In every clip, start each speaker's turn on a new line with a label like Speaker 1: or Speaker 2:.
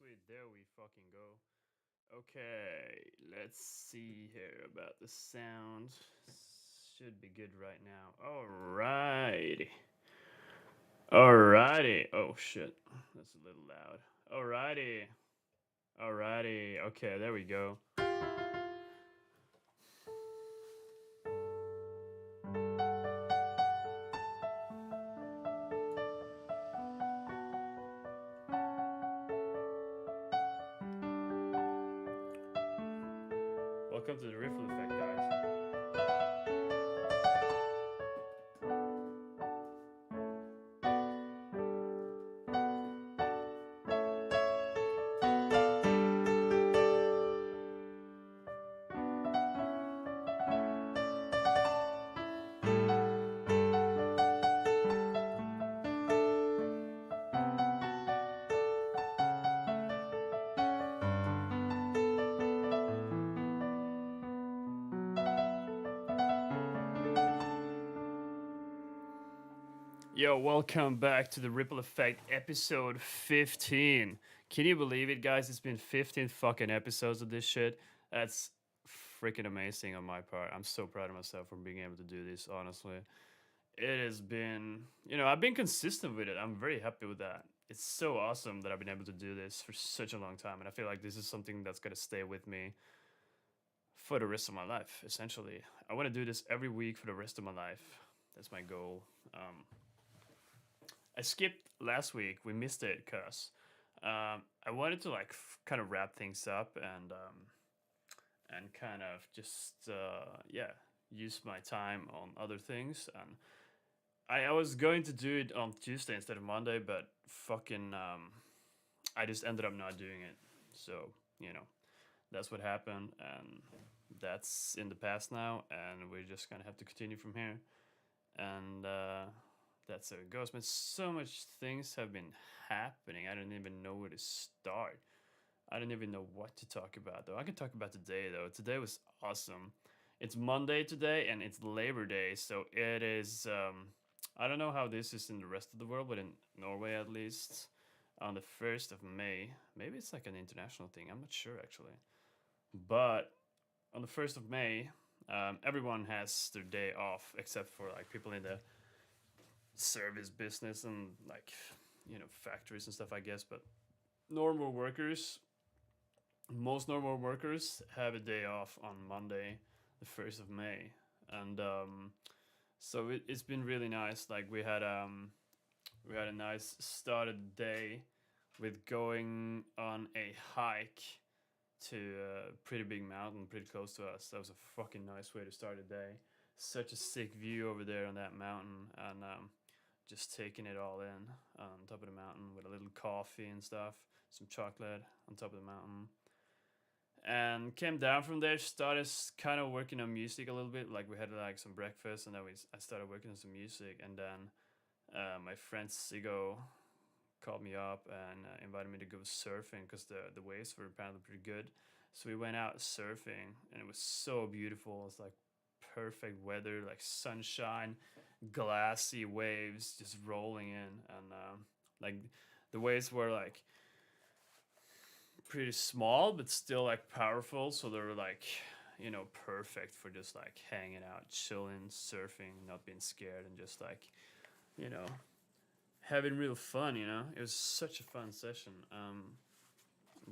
Speaker 1: sweet. There we fucking go. Okay, let's see here about the sound. Should be good right now. Alrighty. Alrighty. Oh shit. That's a little loud. Alrighty. Alrighty. Okay, there we go. Welcome to the Ripple Effect, guys. Yo, welcome back to the Ripple Effect episode 15. Can you believe it, guys? It's been 15 fucking episodes of this shit. That's freaking amazing on my part. I'm so proud of myself for being able to do this, honestly. It has been, I've been consistent with it. I'm very happy with that. It's so awesome that I've been able to do this for such a long time. And I feel like this is something that's going to stay with me for the rest of my life, essentially. I want to do this every week for the rest of my life. That's my goal. I skipped last week. We missed it because I wanted to kind of wrap things up and kind of just use my time on other things. And I was going to do it on Tuesday instead of Monday, but fucking I just ended up not doing it. So you know that's what happened, and that's in the past now, and we're just gonna have to continue from here. And that's how it goes. But so much things have been happening. I don't even know where to start. I don't even know what to talk about though. I can talk about today though. Today was awesome. It's Monday today and it's Labor Day, so it is. I don't know how this is in the rest of the world, but in Norway at least, on the 1st of May, maybe it's like an international thing. I'm not sure actually, but on the 1st of May, everyone has their day off except for like people in the service business and factories and stuff, I guess. But normal workers, most normal workers have a day off on Monday, the 1st of May, and so it's been really nice. Like we had a nice started day with going on a hike to a pretty big mountain pretty close to us. That was a fucking nice way to start a day. Such a sick view over there on that mountain, and just taking it all in on top of the mountain with a little coffee and stuff, some chocolate on top of the mountain. And came down from there, started kind of working on music a little bit. Like we had like some breakfast, and then I started working on some music. And then my friend Sigo called me up and invited me to go surfing because the waves were apparently pretty good. So we went out surfing, and it was so beautiful. It's like perfect weather, like sunshine, glassy waves just rolling in, and like the waves were like pretty small but still like powerful. So they were like perfect for just like hanging out, chilling, surfing, not being scared, and just like you know having real fun. It was such a fun session.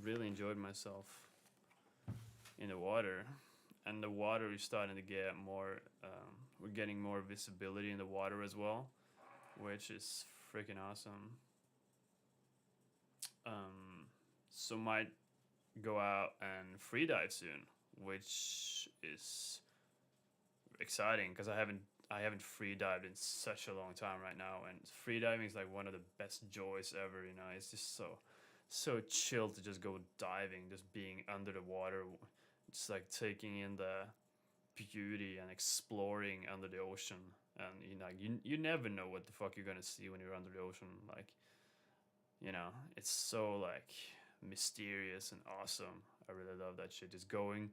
Speaker 1: Really enjoyed myself in the water, and the water is starting to get more. We're getting more visibility in the water as well, which is freaking awesome. Um, so might go out and free dive soon, which is exciting because I haven't free dived in such a long time right now, and free diving is like one of the best joys ever. It's just so chill to just go diving, just being under the water, just like taking in the beauty and exploring under the ocean. And you never know what the fuck you're gonna see when you're under the ocean. Like it's so like mysterious and awesome. I really love that shit. Just going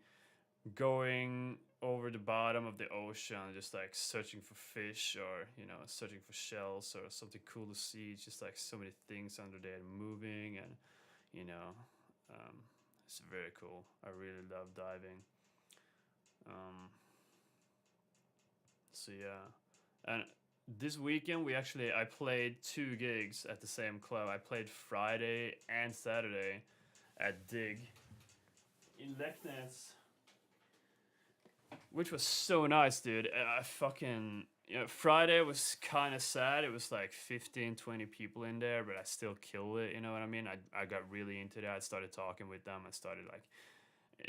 Speaker 1: over the bottom of the ocean, just like searching for fish, or searching for shells or something cool to see. It's just like so many things under there moving, and you know. Um, it's very cool. I really love diving. Um, so yeah, and this weekend I played 2 gigs at the same club. I played Friday and Saturday at Dig in Leknes, which was so nice, dude. I fucking, Friday was kind of sad. It was like 15, 20 people in there, but I still killed it. You know what I mean? I got really into that. I started talking with them. I started like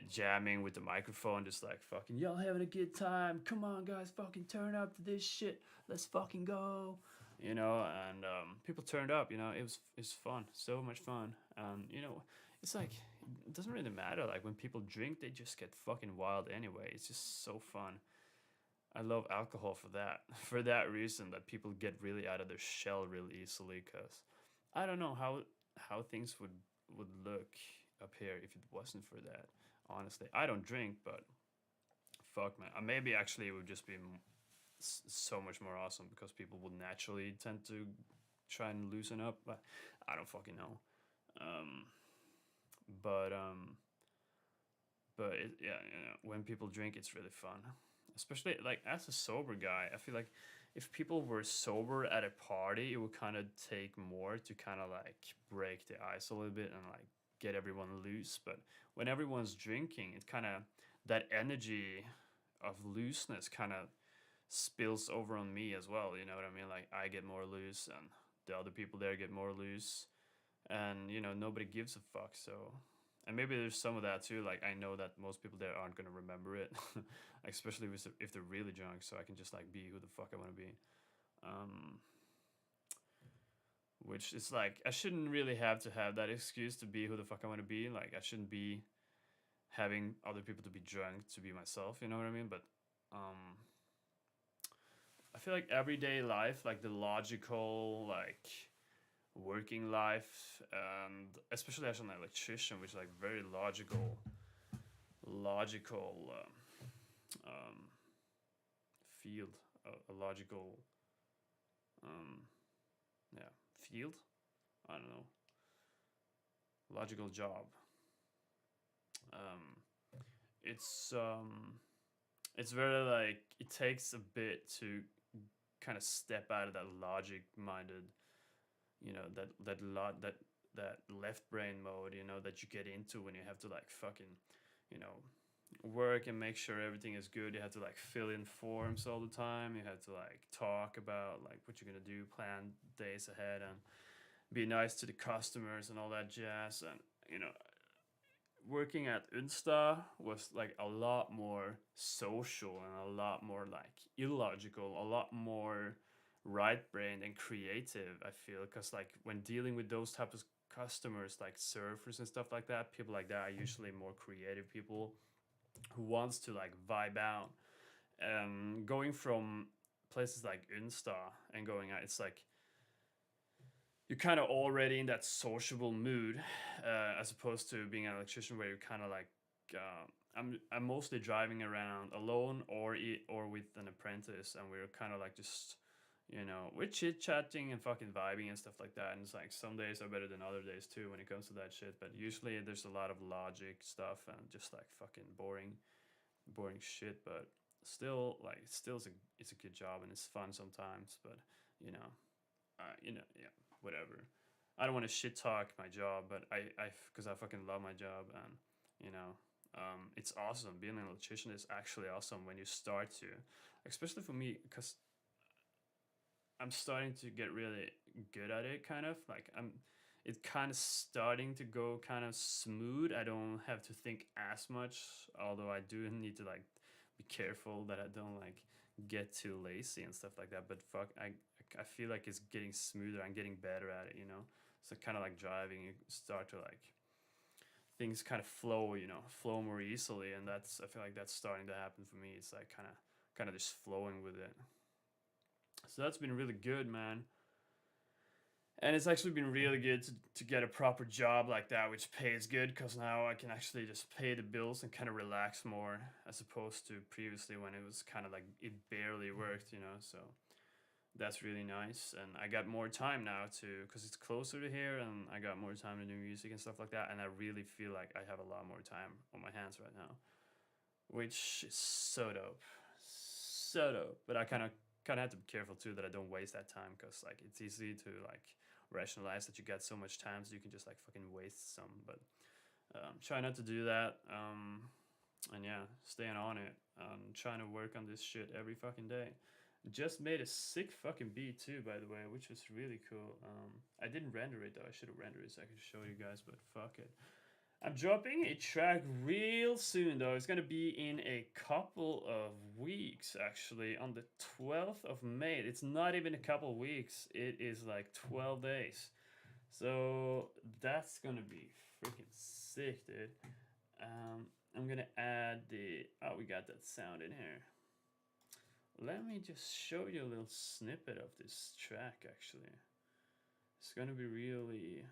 Speaker 1: jamming with the microphone, just like fucking, y'all having a good time. Come on, guys, fucking turn up to this shit. Let's fucking go. And people turned up. It's fun, so much fun. It's like it doesn't really matter. Like when people drink, they just get fucking wild anyway. It's just so fun. I love alcohol for that, for that reason that people get really out of their shell really easily. Cause I don't know how things would look up here if it wasn't for that. Honestly, I don't drink, but fuck man, maybe actually it would just be so much more awesome because people would naturally tend to try and loosen up. But I don't fucking know. Um, but yeah, when people drink, it's really fun. Especially like as a sober guy, I feel like if people were sober at a party, it would kind of take more to kind of like break the ice a little bit and like get everyone loose. But when everyone's drinking, it kind of that energy of looseness kind of spills over on me as well. You know what I mean? Like I get more loose, and the other people there get more loose, and nobody gives a fuck. So, and maybe there's some of that too. Like I know that most people there aren't gonna remember it, especially if they're really drunk. So I can just like be who the fuck I want to be. Um, which is like I shouldn't really have to have that excuse to be who the fuck I want to be. Like I shouldn't be having other people to be drunk to be myself. You know what I mean? But I feel like everyday life, like the logical, like working life, and especially as an electrician, which is like very logical um, field, a logical, um, yeah, field. I don't know, logical job. Um, it's very like it takes a bit to kind of step out of that logic minded, that left brain mode, that you get into when you have to like fucking, you know, work and make sure everything is good. You have to like fill in forms all the time. You have to like talk about like what you're gonna do, plan days ahead, and be nice to the customers and all that jazz. And working at Unsta was like a lot more social and a lot more like illogical, a lot more right brained and creative. I feel because like when dealing with those types of customers, like surfers and stuff like that, people like that are usually more creative people who wants to like vibe out. Going from places like Unsta and going out, it's like you're kind of already in that sociable mood, as opposed to being an electrician where you're kind of like I'm mostly driving around alone or with an apprentice, and we're kind of like just we're chit chatting and fucking vibing and stuff like that. And it's like some days are better than other days too when it comes to that shit. But usually there's a lot of logic stuff and just like fucking boring shit. But still, like it's a good job and it's fun sometimes. But you know, yeah, whatever. I don't want to shit talk my job, but because I fucking love my job, and it's awesome. Being an electrician is actually awesome when you start to, especially for me, because I'm starting to get really good at it. Kind of like it's kind of starting to go kind of smooth. I don't have to think as much, although I do need to like be careful that I don't like get too lazy and stuff like that. But fuck, I feel like it's getting smoother. I'm getting better at it. So kind of like driving, you start to like things kind of flow more easily, and I feel like that's starting to happen for me. It's like kind of just flowing with it. So that's been really good, man. And it's actually been really good to get a proper job like that, which pays good, because now I can actually just pay the bills and kind of relax more, as opposed to previously when it was kind of like it barely worked. So that's really nice. And I got more time now to, because it's closer to here, and I got more time to do music and stuff like that. And I really feel like I have a lot more time on my hands right now, which is so dope, so dope. But I kind of have to be careful too that I don't waste that time, because like it's easy to like rationalize that you got so much time, so you can just like fucking waste some. But try not to do that. And yeah, staying on it. Trying to work on this shit every fucking day. Just made a sick fucking beat too, by the way, which was really cool. I didn't render it though. I should have rendered it so I could show you guys, but fuck it. I'm dropping a track real soon though. It's gonna be in a couple of weeks actually, on the 12th of May. It's not even a couple of weeks. It is like 12 days. So that's gonna be freaking sick, dude. I'm gonna add the, oh, we got that sound in here. Let me just show you a little snippet of this track actually. It's gonna be really,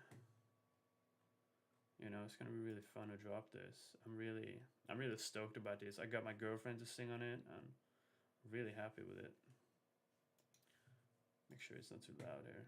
Speaker 1: you know, it's gonna be really fun to drop this. I'm really stoked about this. I got my girlfriend to sing on it, and I'm really happy with it. Make sure it's not too loud here.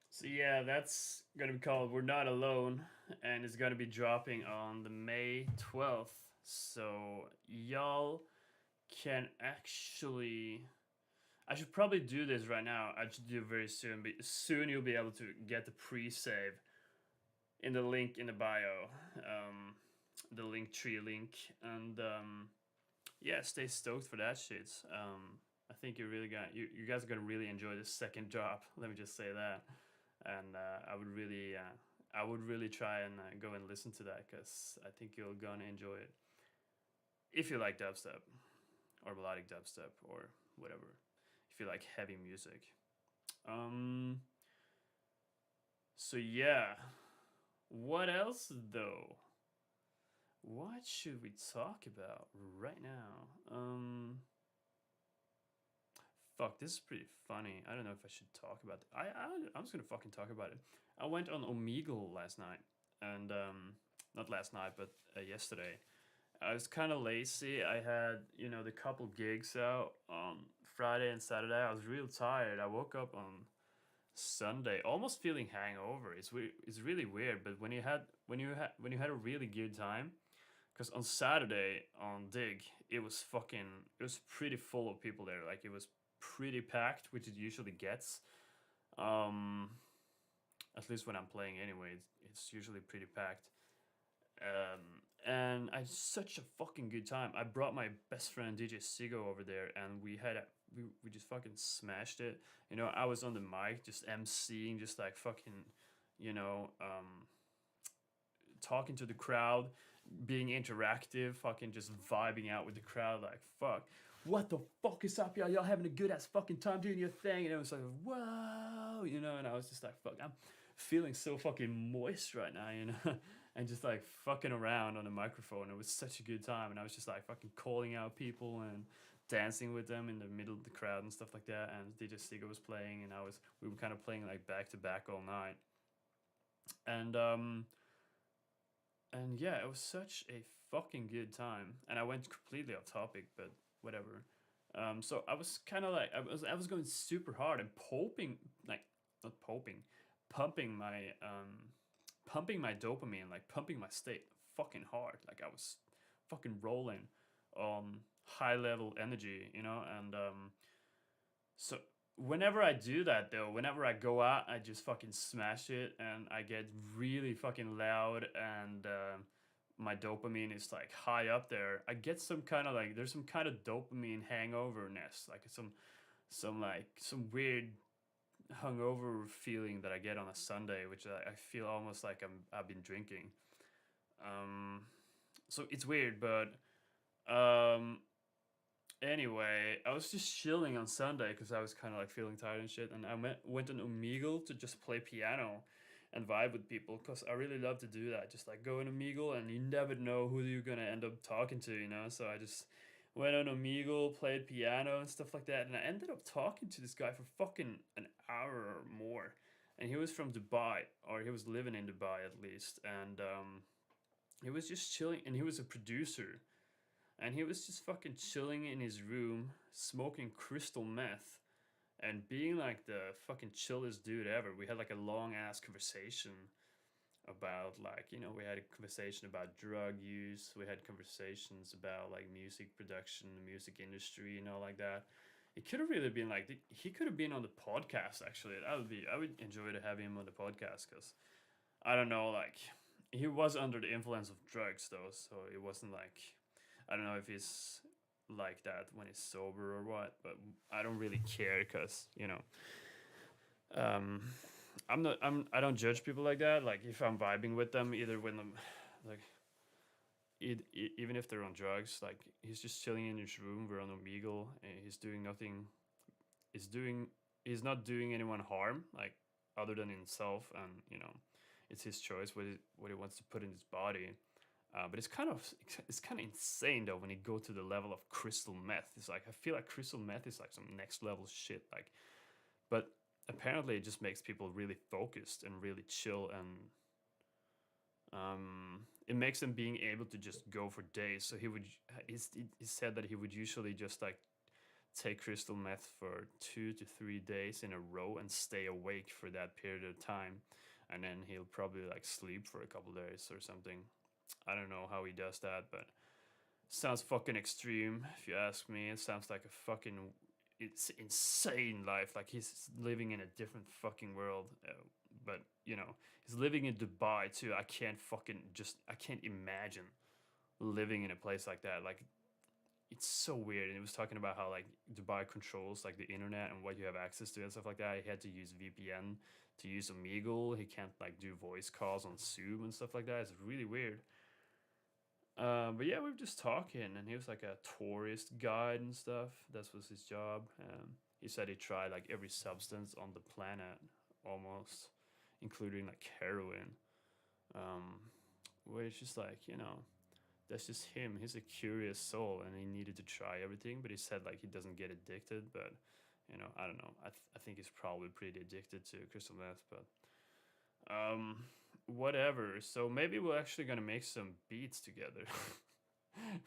Speaker 1: So yeah, that's gonna be called "We're Not Alone," and it's gonna be dropping on the May 12th. So y'all can actually, I should probably do this right now. I should do it very soon, but soon you'll be able to get the pre-save in the link in the bio, the Linktree link, and yeah, stay stoked for that shit. I think you guys are gonna really enjoy this second drop. Let me just say that. And I would really try and go and listen to that, because I think you're gonna enjoy it if you like dubstep or melodic dubstep or whatever. If you like heavy music. So yeah, what else though? What should we talk about right now? Fuck, this is pretty funny. I don't know if I should talk about it. I'm just gonna fucking talk about it. I went on Omegle last night, and not last night, but yesterday. I was kind of lazy. I had, you know, the couple gigs out on Friday and Saturday. I was real tired. I woke up on Sunday, almost feeling hangover. It's really weird. But when you had a really good time, because on Saturday on Dig, it was pretty full of people there. Like it was pretty packed, which it usually gets. Um, at least when I'm playing anyway, it's usually pretty packed. And I had such a fucking good time. I brought my best friend DJ Sigo over there, and we just fucking smashed it. You know, I was on the mic just emceeing, just like fucking, you know, talking to the crowd, being interactive, fucking just vibing out with the crowd, like fuck. What the fuck is up, y'all? Y'all having a good ass fucking time doing your thing, and it was like, whoa, you know. And I was just like, fuck, I'm feeling so fucking moist right now, you know. and just like fucking around on the microphone. It was such a good time, and I was just like fucking calling out people and dancing with them in the middle of the crowd and stuff like that. And DJ Stiga was playing, and we were kind of playing like back to back all night. And and yeah, it was such a fucking good time. And I went completely off topic, but whatever. So I was kind of like I was going super hard and like not poping, pumping my pumping my dopamine, like pumping my state fucking hard. Like I was fucking rolling on high level energy, you know. And so whenever I do that though, whenever I go out, I just fucking smash it, and I get really fucking loud, and my dopamine is like high up there. I get some kind of like there's some kind of dopamine hangoverness, like some weird hungover feeling that I get on a Sunday, which I feel almost like I've been drinking. Um, so it's weird, but um, anyway, I was just chilling on Sunday because I was kind of like feeling tired and shit, and went on Omegle to just play piano and vibe with people because I really love to do that. Just like go on Omegle, and you never know who you're gonna end up talking to, you know. So I just went on Omegle, played piano and stuff like that, and I ended up talking to this guy for fucking an hour or more. And he was from Dubai, or he was living in Dubai at least, and he was just chilling, and he was a producer, and he was just fucking chilling in his room, smoking crystal meth, and being like the fucking chillest dude ever. We had like a long ass conversation about like, you know, we had a conversation about drug use, we had conversations about like music production, the music industry, and all like that. It could have really been like he could have been on the podcast actually. I would enjoy to have him on the podcast because I don't know, like he was under the influence of drugs though, so it wasn't like I don't know if he's like that when he's sober or what, but I don't really care because you know, um, I don't judge people like that. Like if I'm vibing with them, either when I'm like even if they're on drugs, like he's just chilling in his room, we're on Omegle, and he's doing nothing. He's doing he's not doing anyone harm, like other than himself, and you know, it's his choice what he wants to put in his body. But it's kind of insane though when you go to the level of crystal meth. It's like I feel like crystal meth is like some next level shit. Like, but apparently it just makes people really focused and really chill, and it makes them being able to just go for days. So he said that he would usually just like take crystal meth for 2 to 3 days in a row and stay awake for that period of time, and then he'll probably like sleep for a couple days or something. I don't know how he does that, but sounds fucking extreme if you ask me. It sounds like a fucking it's insane life. Like he's living in a different fucking world. But you know, he's living in Dubai too. I can't imagine living in a place like that. Like it's so weird. And he was talking about how like Dubai controls like the internet and what you have access to and stuff like that. He had to use VPN to use Omegle. He can't like do voice calls on Zoom and stuff like that. It's really weird. But yeah, we were just talking, and he was like a tourist guide and stuff. That was his job. He said he tried like every substance on the planet, almost, including like heroin. Um, where it's just like, you know, that's just him. He's a curious soul, and he needed to try everything. But he said like he doesn't get addicted. But you know, I don't know. I think he's probably pretty addicted to crystal meth. But whatever. So maybe we're actually gonna make some beats together,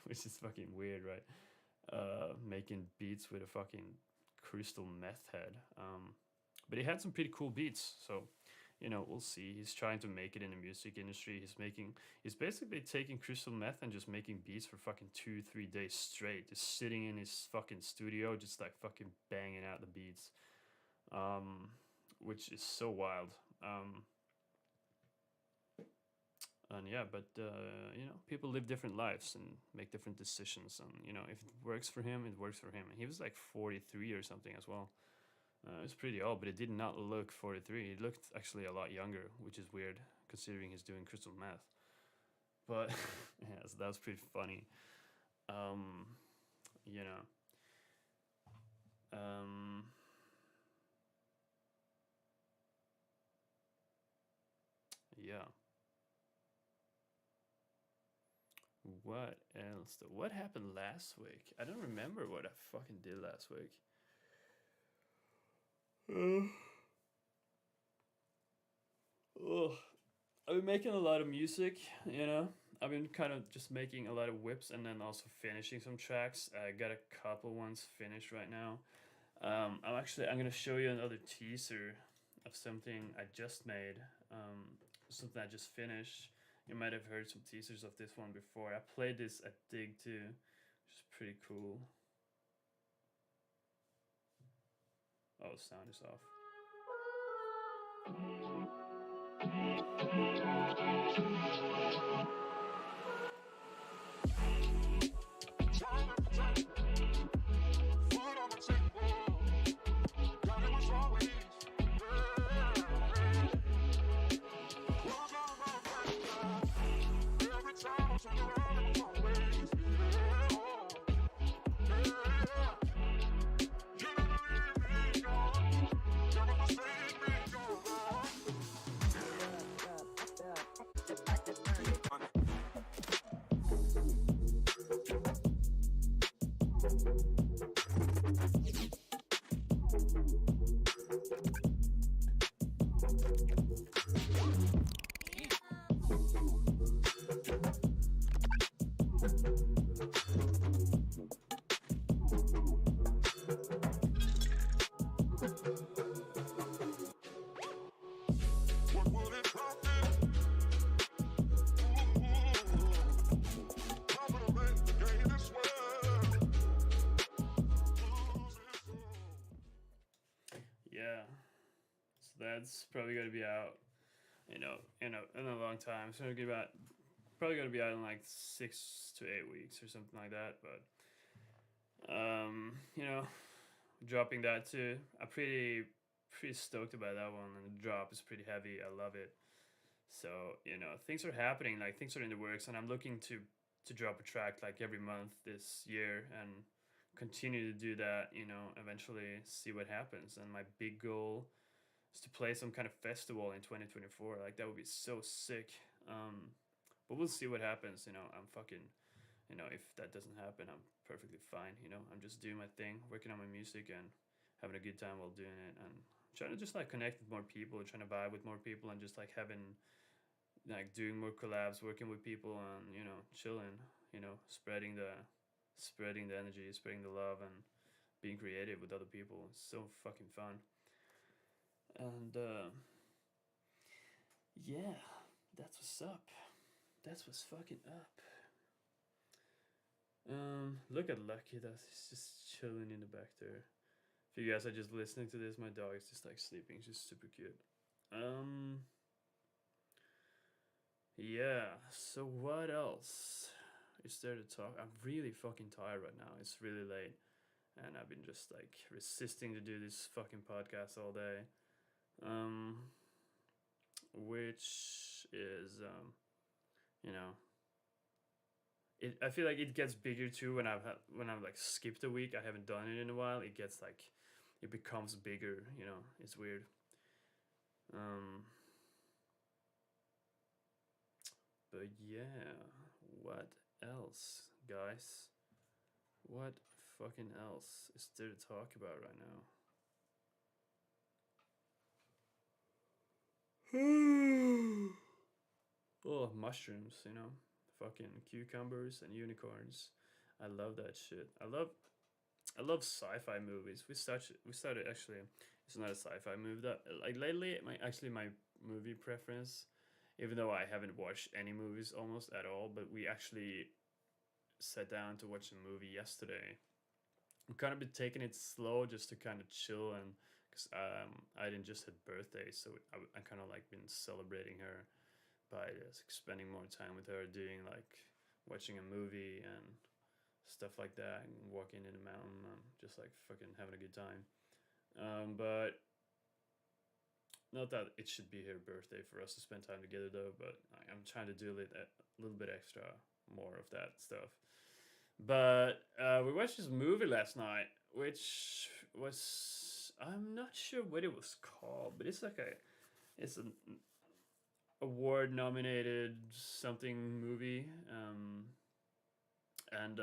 Speaker 1: which is fucking weird, right? Making beats with a fucking crystal meth head. But he had some pretty cool beats, so you know we'll see. He's trying to make it in the music industry. He's basically taking crystal meth and just making beats for fucking 2 3 days straight, just sitting in his fucking studio, just like fucking banging out the beats, which is so wild. And yeah, but you know, people live different lives and make different decisions, and you know, if it works for him, it works for him. And he was like 43 or something as well. It was pretty old, but it did not look 43. It looked actually a lot younger, which is weird considering he's doing crystal meth. But yeah, so that was pretty funny. Um, you know, um, yeah. What else? Though? What happened last week? I don't remember what I fucking did last week. Oh, I've been making a lot of music, you know. I've been kind of just making a lot of whips and then also finishing some tracks. I got a couple ones finished right now. I'm gonna show you another teaser of something I just made. Something I just finished. You might have heard some teasers of this one before. I played this at Dig too, which is pretty cool. Oh, sound is off. Yeah, so that's probably gonna be out, in a long time. It's gonna be about probably gonna be out in like 6 to 8 weeks or something like that. But dropping that too. I'm pretty stoked about that one, and the drop is pretty heavy. I love it. So things are happening. Like things are in the works, and I'm looking to drop a track like every month this year and continue to do that. Eventually see what happens. And my big goal is to play some kind of festival in 2024. Like that would be so sick. But we'll see what happens. I'm fucking. If that doesn't happen, I'm perfectly fine. I'm just doing my thing, working on my music, and having a good time while doing it, and trying to just like connect with more people, trying to vibe with more people, and just like having like doing more collabs, working with people, and chilling. Spreading the energy, spreading the love, and being creative with other people. It's so fucking fun. And yeah, that's what's up. That's what's fucking up. Look at Lucky. He's just chilling in the back there. If you guys are just listening to this, my dog is just like sleeping. She's super cute. Yeah. So what else is there to talk? I'm really fucking tired right now. It's really late, and I've been just like resisting to do this fucking podcast all day. Which is you know, I feel like it gets bigger too when I've like skipped a week. I haven't done it in a while. It gets like it becomes bigger. It's weird. Um, but yeah, what else, guys? What fucking else is there to talk about right now? Oh, mushrooms, fucking cucumbers and unicorns. I love that shit. I love sci-fi movies. We started actually. It's not a sci-fi movie that like lately. My movie preference, even though I haven't watched any movies almost at all, but we actually sat down to watch a movie yesterday. I've kind of been taking it slow just to kind of chill and because Aiden just had birthday, so I kind of like been celebrating her by just spending more time with her, doing like watching a movie and stuff like that, and walking in the mountain, just like fucking having a good time. But not that it should be her birthday for us to spend time together though. But I'm trying to do a little bit extra more of that stuff. But we watched this movie last night, which was I'm not sure what it was called, but it's an award nominated something movie. and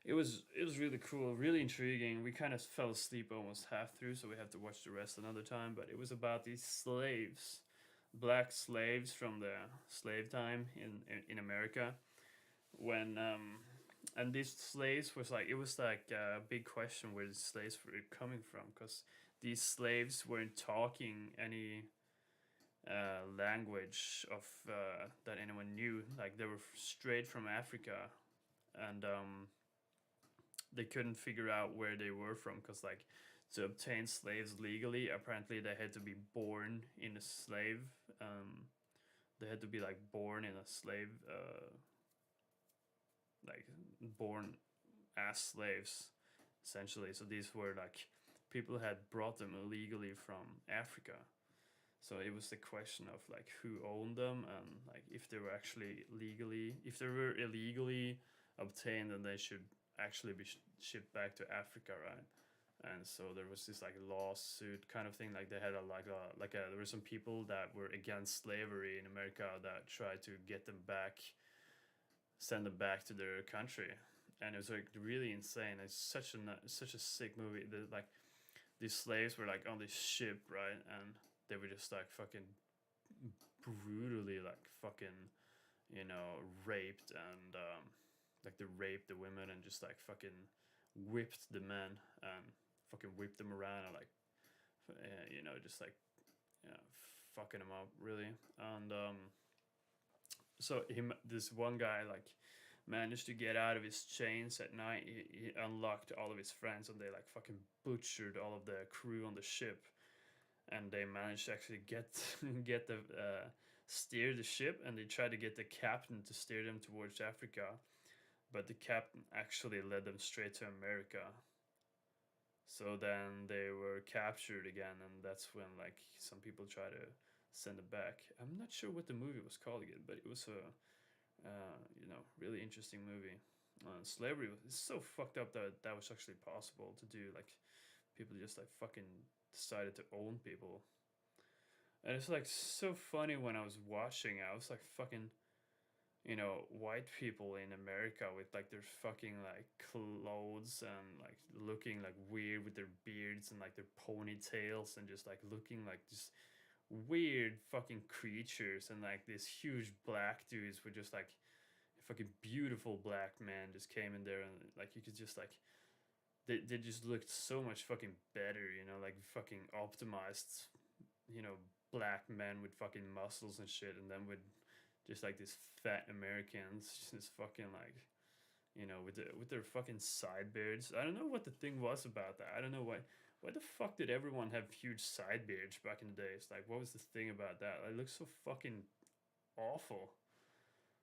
Speaker 1: it was really cool, really intriguing. We kind of fell asleep almost half through, so we had to watch the rest another time. But it was about these slaves, black slaves from the slave time in America, when and these slaves was like, it was like a big question where the slaves were coming from, because these slaves weren't talking any language of that anyone knew. Like they were straight from Africa, and they couldn't figure out where they were from, because like to obtain slaves legally, apparently they had to be born in a slave. They had to be like born in a slave, like born as slaves, essentially. So these were like people had brought them illegally from Africa. So it was the question of like who owned them, and like if they were actually legally, if they were illegally obtained, then they should actually be shipped back to Africa, right? And so there was this like lawsuit kind of thing. Like they had there were some people that were against slavery in America that tried to get them back, send them back to their country, and it was like really insane. It's such a sick movie. Like these slaves were like on this ship, right, and they were just like fucking brutally like fucking, raped, and like they raped the women and just like fucking whipped the men and fucking whipped them around, and like just like, fucking them up really. And so this one guy like managed to get out of his chains at night. He unlocked all of his friends, and they like fucking butchered all of the crew on the ship, and they managed to actually get get the steer the ship, and they tried to get the captain to steer them towards Africa, but the captain actually led them straight to America. So then they were captured again, and that's when like some people try to send it back. I'm not sure what the movie was called again, but it was a really interesting movie. Slavery is so fucked up that that was actually possible to do. Like people just like fucking decided to own people. And it's like so funny when I was watching, I was like fucking, white people in America with like their fucking like clothes and like looking like weird with their beards and like their ponytails, and just like looking like just weird fucking creatures, and like these huge black dudes were just like fucking beautiful black man just came in there, and like you could just like they just looked so much fucking better, like fucking optimized, you know, black men with fucking muscles and shit, and then with just like these fat Americans, just fucking like, with their fucking side beards. I don't know what the thing was about that. I don't know why the fuck did everyone have huge side beards back in the day? It's like, what was the thing about that? It looks so fucking awful.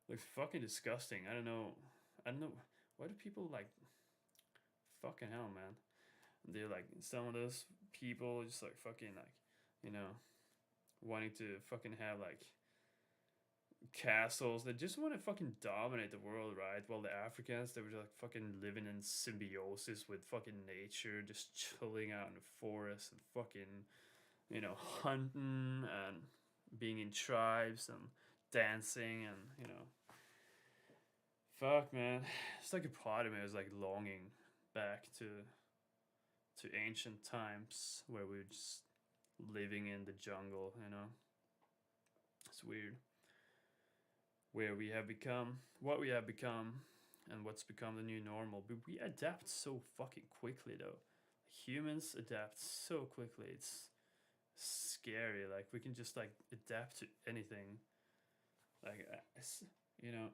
Speaker 1: It looks fucking disgusting. I don't know. I don't know. Why do people like, fucking hell, man? They're like, some of those people just like fucking like, you know, wanting to fucking have like castles. They just want to fucking dominate the world, right? While the Africans, they were like fucking living in symbiosis with fucking nature, just chilling out in the forest and fucking, hunting and being in tribes and dancing, and fuck, man. It's like a part of me was like longing back to ancient times where we were just living in the jungle. It's weird where we have become, what we have become, and what's become the new normal. But we adapt so fucking quickly, though. Humans adapt so quickly. It's scary. Like we can just like adapt to anything. Like you know,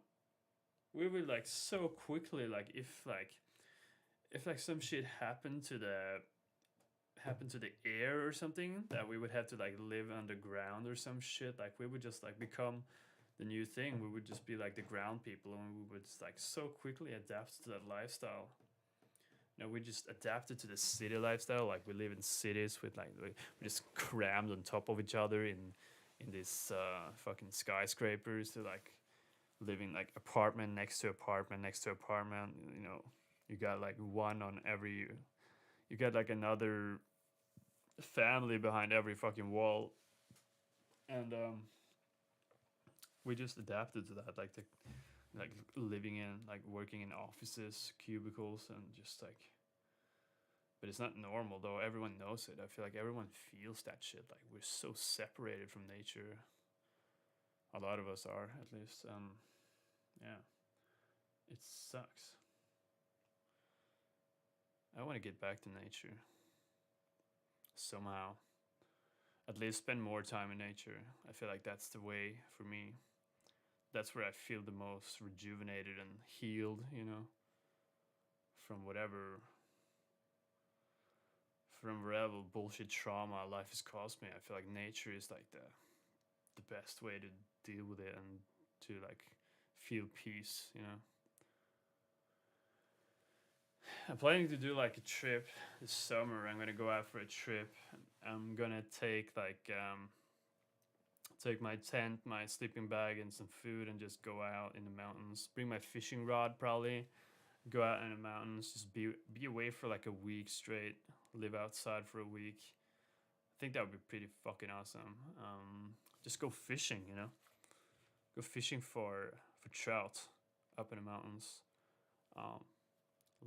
Speaker 1: we would like so quickly. Like if some shit happened to the air or something, that we would have to like live underground or some shit. Like we would just like become the new thing. We would just be like the ground people, and we would just like so quickly adapt to that lifestyle. We just adapted to the city lifestyle. Like we live in cities with like we just crammed on top of each other in these fucking skyscrapers. To like living like apartment next to apartment next to apartment. You got like one on every. You got like another family behind every fucking wall, and we just adapted to that. Like like living in, like working in offices, cubicles, and just like. But it's not normal though. Everyone knows it. I feel like everyone feels that shit. Like we're so separated from nature. A lot of us are, at least. Yeah, it sucks. I want to get back to nature somehow. At least spend more time in nature. I feel like that's the way for me. That's where I feel the most rejuvenated and healed, from whatever bullshit trauma life has caused me. I feel like nature is like the best way to deal with it and to like feel peace. I'm planning to do like a trip this summer. I'm gonna go out for a trip. I'm gonna take my tent, my sleeping bag, and some food, and just go out in the mountains. Bring my fishing rod, probably. Go out in the mountains. Just be away for like a week straight. Live outside for a week. I think that would be pretty fucking awesome. Just go fishing. Go fishing for trout up in the mountains. Um,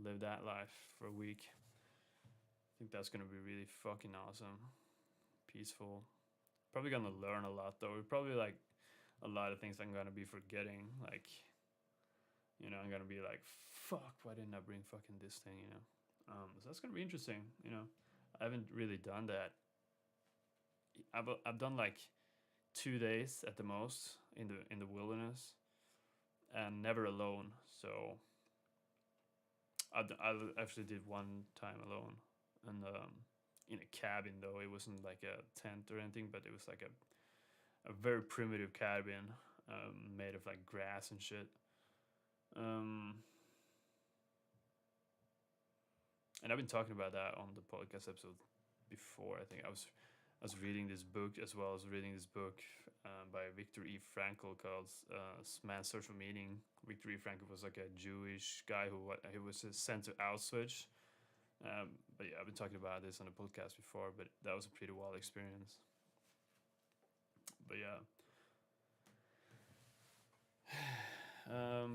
Speaker 1: Live that life for a week. I think that's gonna be really fucking awesome. Peaceful. Probably gonna learn a lot though. Probably like a lot of things I'm gonna be forgetting. Like, I'm gonna be like, fuck, why didn't I bring fucking this thing? So that's gonna be interesting. I haven't really done that. I've done like 2 days at the most in the wilderness, and never alone. So I actually did one time alone, and in a cabin though. It wasn't like a tent or anything, but it was like a very primitive cabin, made of like grass and shit. Um, and I've been talking about that on the podcast episode before. I think I was reading this book, as well as reading this book by Viktor E. Frankl called Man's Search for Meaning. Viktor E. Frankl was like a Jewish guy he was sent to Auschwitz. But yeah, I've been talking about this on the podcast before, but that was a pretty wild experience. But yeah.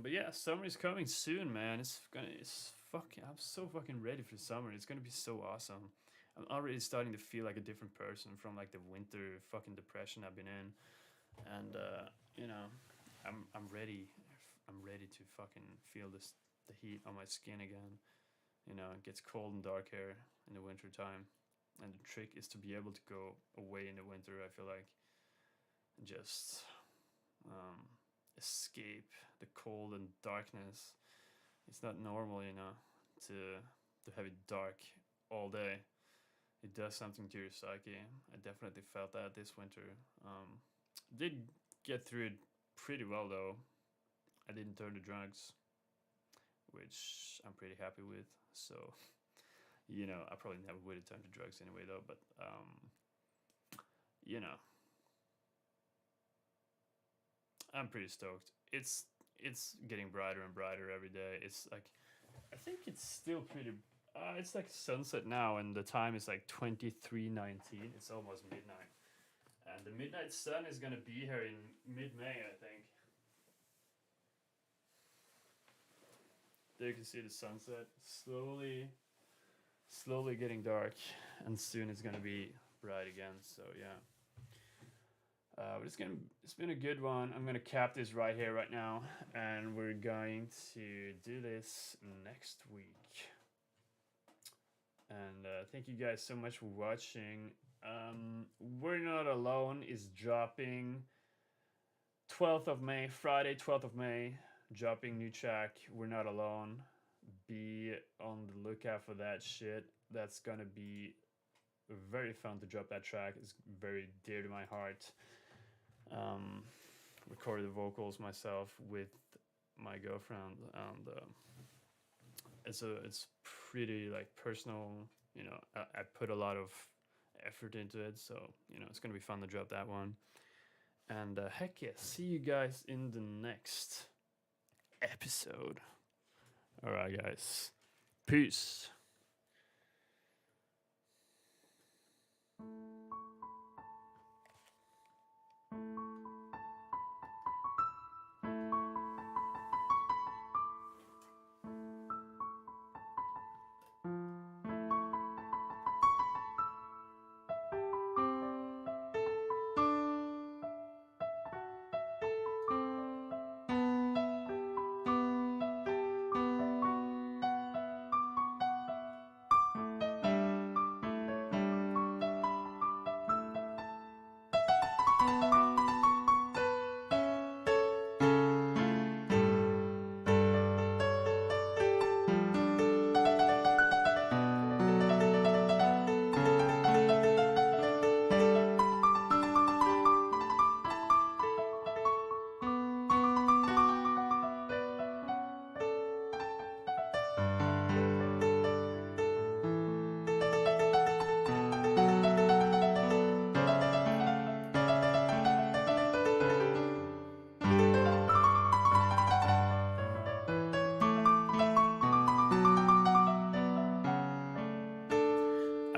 Speaker 1: But yeah, summer is coming soon, man. I'm so fucking ready for summer. It's gonna be so awesome. I'm already starting to feel like a different person from like the winter fucking depression I've been in, and you know, I'm ready. I'm ready to fucking feel the heat on my skin again. It gets cold and dark here in the winter time, and the trick is to be able to go away in the winter. I feel like, and just um, escape the cold and darkness. It's not normal, to have it dark all day. It does something to your psyche. I definitely felt that this winter. Did get through it pretty well though. I didn't turn to drugs, which I'm pretty happy with. So, I probably never would have turned to drugs anyway though. But you know, I'm pretty stoked. It's getting brighter and brighter every day. It's like, I think it's still pretty. It's like sunset now, and the time is like 23:19. It's almost midnight, and the midnight sun is gonna be here in mid-May, I think. There you can see the sunset slowly getting dark, and soon it's gonna be bright again. So yeah. But it's been a good one. I'm gonna cap this right here, right now, and we're going to do this next week. And thank you guys so much for watching. We're Not Alone is dropping 12th of May, Friday, 12th of May, dropping new track. We're Not Alone. Be on the lookout for that shit. That's gonna be very fun to drop that track. It's very dear to my heart. Recorded the vocals myself with my girlfriend, and it's pretty like personal. I put a lot of effort into it, so it's gonna be fun to drop that one. And heck yeah, see you guys in the next episode. All right, guys, peace.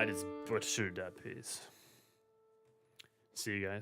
Speaker 1: I just butchered that piece. See you guys.